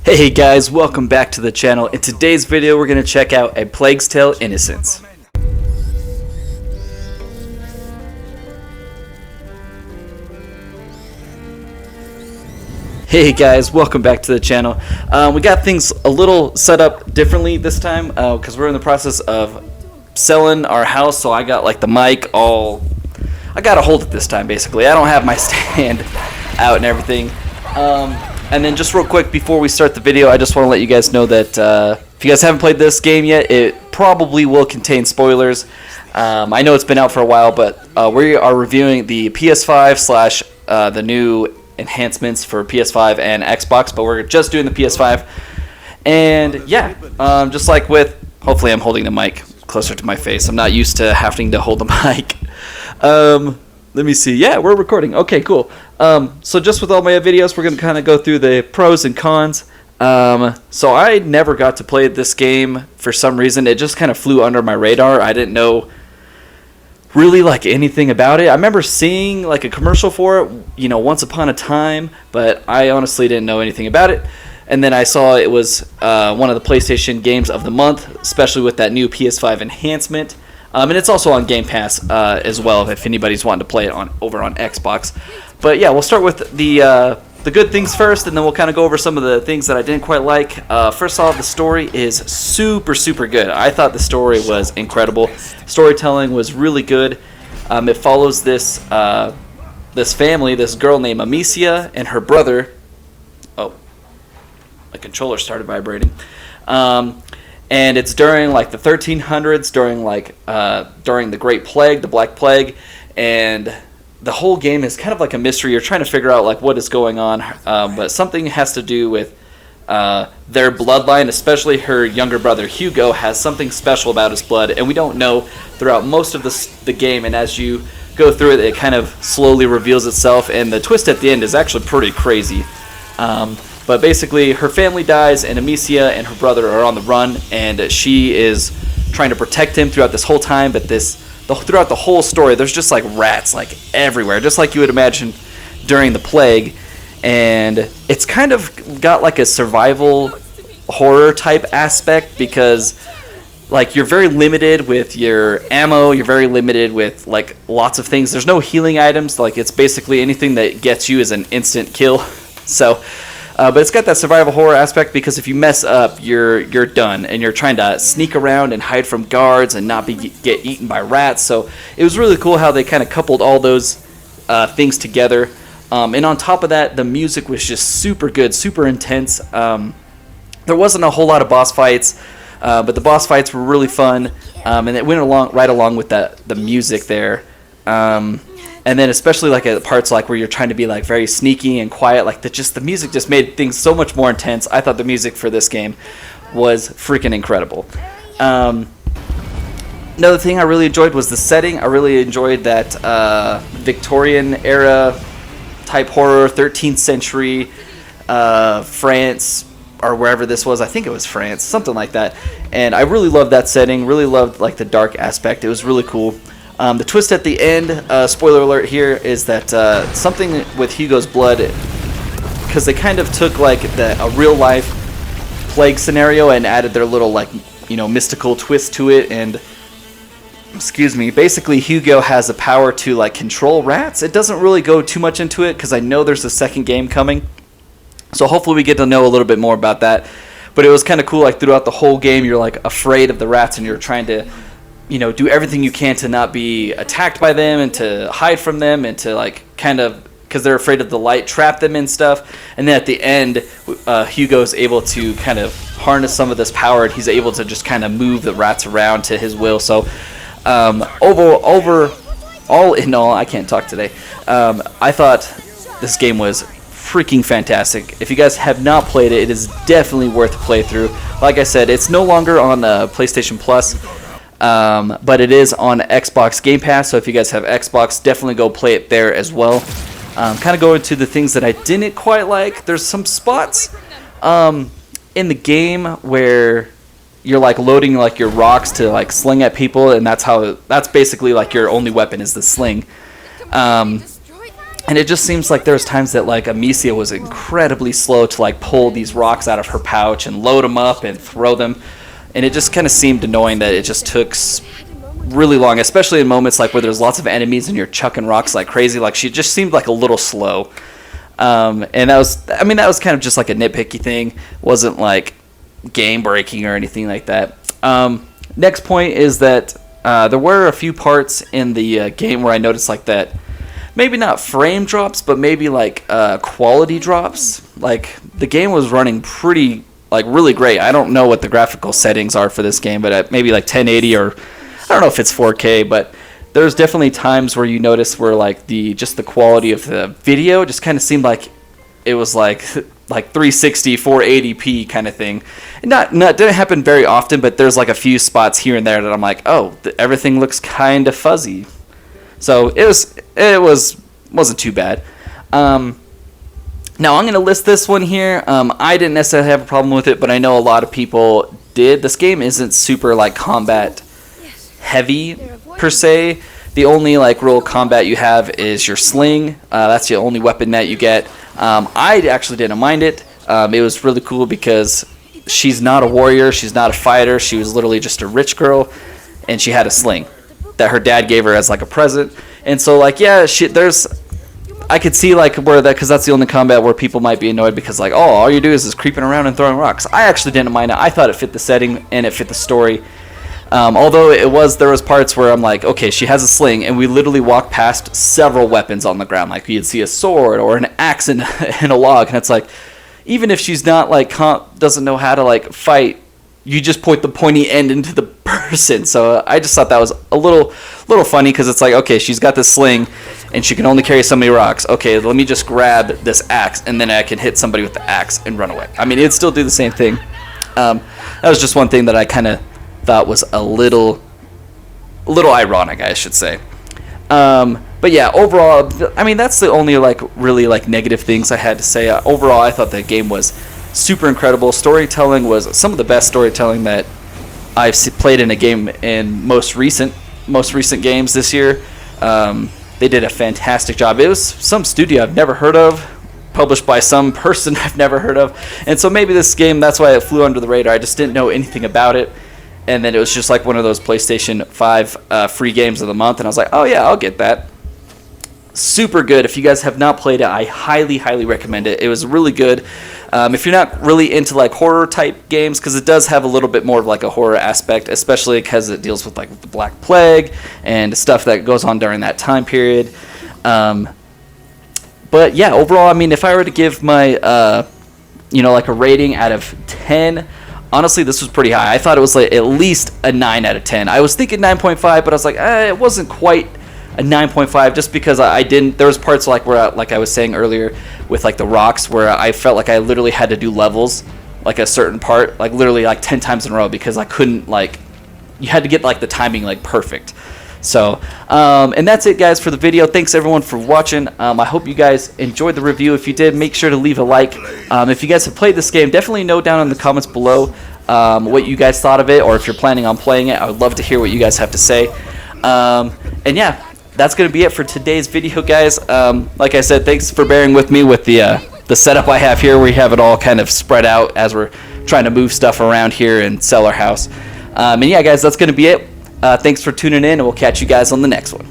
Hey guys, welcome back to the channel. In today's video we're going to check out A Plague's Tale: Innocence. Hey guys, welcome back to the channel. We got things a little set up differently this time because we're in the process of selling our house, so I got like the mic all... I got to hold it this time basically. I don't have my stand out and everything. And then just real quick before we start the video, I just want to let you guys know that if you guys haven't played this game yet, it probably will contain spoilers. I know it's been out for a while, but we are reviewing the PS5 slash the new enhancements for PS5 and Xbox, but we're just doing the PS5. And yeah, just like with, hopefully I'm holding the mic closer to my face. I'm not used to having to hold the mic. Let me see. Yeah, we're recording. Okay, cool. So just with all my videos, we're going to kind of go through the pros and cons. So I never got to play this game for some reason. It just kind of flew under my radar. I didn't know really like anything about it. I remember seeing like a commercial for it, you know, once upon a time, but I honestly didn't know anything about it. And then I saw it was one of the PlayStation games of the month, especially with that new PS5 enhancement. And it's also on Game Pass as well if anybody's wanting to play it over on Xbox. But yeah, we'll start with the good things first, and then we'll kind of go over some of the things that I didn't quite like. First off, the story is super good. I thought the story was incredible. Storytelling was really good. It follows this family, this girl named Amicia and her brother. Oh, my controller started vibrating. And it's during like the 1300s, during the Great Plague, the Black Plague, and the whole game is kind of like a mystery. You're trying to figure out like what is going on, but something has to do with their bloodline, especially her younger brother Hugo has something special about his blood, and we don't know throughout most of the game. And as you go through it, it kind of slowly reveals itself, and the twist at the end is actually pretty crazy. But basically, her family dies, and Amicia and her brother are on the run, and she is trying to protect him throughout this whole time. But throughout the whole story, there's just like rats like everywhere, just like you would imagine during the plague. And it's kind of got like a survival horror type aspect because like you're very limited with your ammo, you're very limited with like lots of things. There's no healing items. Like it's basically anything that gets you is an instant kill. So. But it's got that survival horror aspect because if you mess up, you're done, and you're trying to sneak around and hide from guards and not get eaten by rats. So it was really cool how they kind of coupled all those things together. And on top of that, the music was just super good, super intense. There wasn't a whole lot of boss fights, but the boss fights were really fun, and it went right along with the music there. And then especially like at parts like where you're trying to be like very sneaky and quiet, like the music just made things so much more intense. I thought the music for this game was freaking incredible. Another thing I really enjoyed was the setting. I really enjoyed that Victorian era type horror, 13th century France or wherever this was. I think it was France, something like that. And I really loved that setting. Really loved like the dark aspect. It was really cool. The twist at the end, spoiler alert here, is that something with Hugo's blood, because they kind of took like a real life plague scenario and added their little like mystical twist to it. And excuse me, basically Hugo has the power to like control rats. It doesn't really go too much into it because I know there's a second game coming, so hopefully we get to know a little bit more about that. But it was kind of cool, like throughout the whole game you're like afraid of the rats and you're trying to do everything you can to not be attacked by them and to hide from them and to like kind of, because they're afraid of the light, trap them and stuff. And then at the end, Hugo's able to kind of harness some of this power, and he's able to just kind of move the rats around to his will. So all in all, I can't talk today. I thought this game was freaking fantastic. If you guys have not played it, it is definitely worth a playthrough. Like I said, it's no longer on PlayStation Plus. But it is on Xbox Game Pass, so if you guys have Xbox, definitely go play it there as well. Kind of going to the things that I didn't quite like. There's some spots in the game where you're like loading like your rocks to like sling at people, and that's basically like your only weapon is the sling. And it just seems like there's times that like Amicia was incredibly slow to like pull these rocks out of her pouch and load them up and throw them. And it just kind of seemed annoying that it just took really long, especially in moments like where there's lots of enemies and you're chucking rocks like crazy. Like she just seemed like a little slow. And that was kind of just like a nitpicky thing. Wasn't like game breaking or anything like that. Next point is that there were a few parts in the game where I noticed like that, maybe not frame drops, but maybe like quality drops. Like the game was running pretty, like really great. I don't know what the graphical settings are for this game, but at maybe like 1080 or I don't know if it's 4K, but there's definitely times where you notice where like the quality of the video just kind of seemed like it was like 360 480p kind of thing. And not didn't happen very often, but there's like a few spots here and there that I'm like, oh, everything looks kind of fuzzy. So it wasn't too bad. Now I'm going to list this one here. I didn't necessarily have a problem with it, but I know a lot of people did. This game isn't super like combat heavy per se. The only like real combat you have is your sling. That's the only weapon that you get. I actually didn't mind it. It was really cool because she's not a warrior, she's not a fighter. She was literally just a rich girl, and she had a sling that her dad gave her as like a present. And so like yeah, I could see like where that, because that's the only combat where people might be annoyed because like, oh, all you do is creeping around and throwing rocks. I actually didn't mind it. I thought it fit the setting and it fit the story. Although there was parts where I'm like, okay, she has a sling, and we literally walk past several weapons on the ground. Like you'd see a sword or an axe in a log, and it's like, even if she's not like doesn't know how to like fight, you just point the pointy end into the person. So I just thought that was a little funny because it's like, okay, she's got this sling and she can only carry so many rocks. Okay, let me just grab this axe and then I can hit somebody with the axe and run away. I mean, it'd still do the same thing. That was just one thing that I kind of thought was a little ironic, I should say. But yeah, overall, I mean, that's the only like really like negative things I had to say. Overall, I thought the game was super incredible. Storytelling was some of the best storytelling that I've played in a game in most recent games this year. They did a fantastic job. It was some studio I've never heard of, published by some person I've never heard of, and so maybe this game, that's why it flew under the radar. I just didn't know anything about it, and then it was just like one of those PlayStation 5 free games of the month, and I was like, oh yeah, I'll get that. Super good. If you guys have not played it, I highly recommend it. It was really good. If you're not really into like horror type games, because it does have a little bit more of like a horror aspect, especially because it deals with like the Black Plague and stuff that goes on during that time period. But yeah, overall, I mean, if I were to give my like a rating out of 10, honestly, this was pretty high. I thought it was like at least a 9 out of 10. I was thinking 9.5, but I was like, it wasn't quite a 9.5, just because I didn't. There was parts like where, like I was saying earlier, with like the rocks, where I felt like I literally had to do levels, like a certain part, like literally like 10 times in a row, because I couldn't like. You had to get like the timing like perfect. So, and that's it, guys, for the video. Thanks everyone for watching. I hope you guys enjoyed the review. If you did, make sure to leave a like. If you guys have played this game, definitely note down in the comments below what you guys thought of it, or if you're planning on playing it. I would love to hear what you guys have to say. And yeah, that's going to be it for today's video, guys. Like I said, thanks for bearing with me with the setup I have here. We have it all kind of spread out as we're trying to move stuff around here and sell our house. And yeah, guys, that's going to be it. Thanks for tuning in, and we'll catch you guys on the next one.